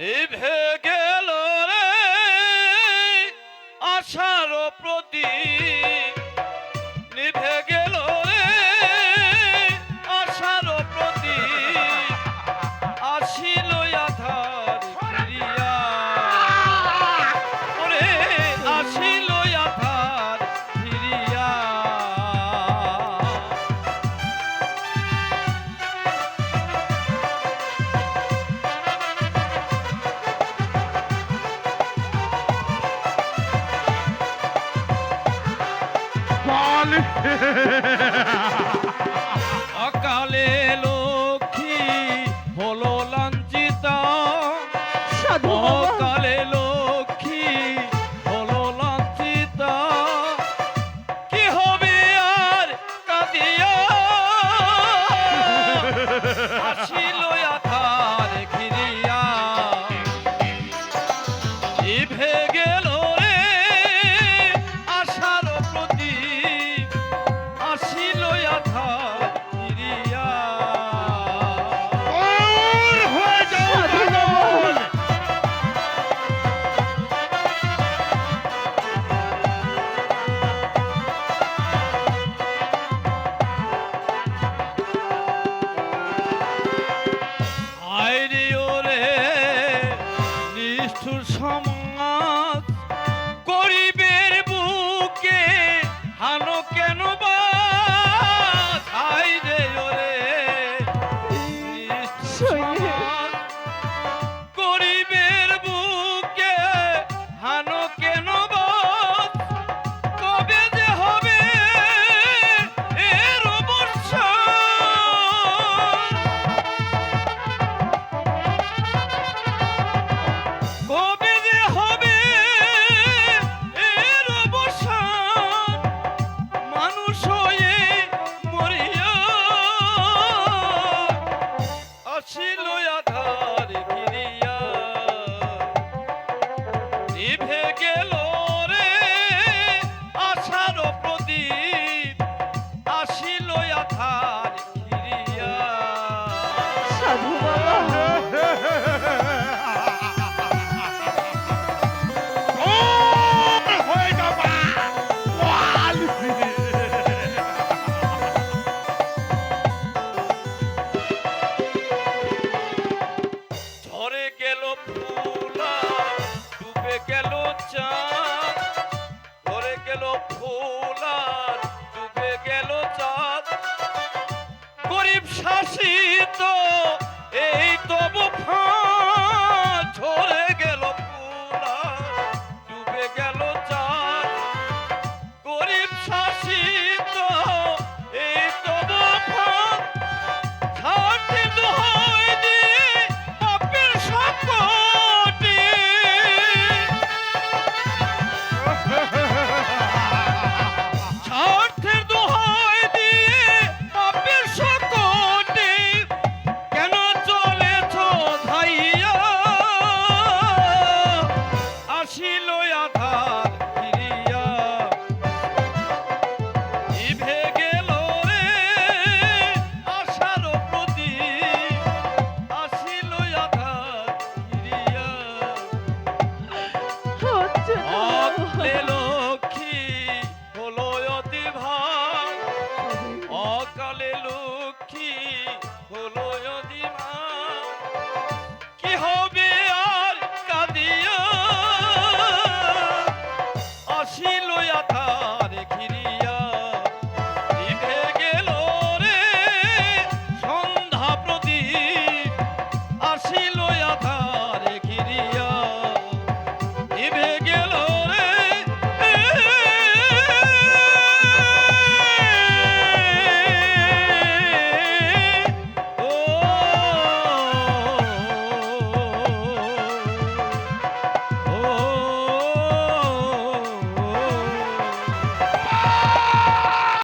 নিভে গেল রে আশার প্রদীপ, নিভে গেল রে আশার প্রদীপ, আসিল আধার ফিরিয়া, ওরে আসিল আধার ফিরিয়া। অকালে লক্ষ্মী হলো লাঞ্ছিতা, অকালে লক্ষ্মী হলো লাঞ্ছিতা, কি হবে আর কাঁদিয়া, আসিল আধার ঘিরিয়া। নিভে গেল রে আশার প্রদীপ, আসিল আধার ফিরিয়া। আইরে ওরে নিষ্ঠুর সমাজ, গরিবের বুকে হানো কেন বাস, আইরে ওরে নিষ্ঠুর সমাজ, গরিবের বুকে হানো কেন বাস, কবে যে হবে এর অবসান, কবে যে হবে এর অবসান, মানুষ হয়ে মরিয়া, আসিল আধার ফিরিয়া। নিভে গেল রে আশার প্রদীপ, আসিল আধার ফিরিয়া। সাধু বাবা ঝরে গেল ফুলা, ডুবে গেল চাঁদ, ঝরে গেল ফুলা, ডুবে গেল চাঁদ, গরিব শাসী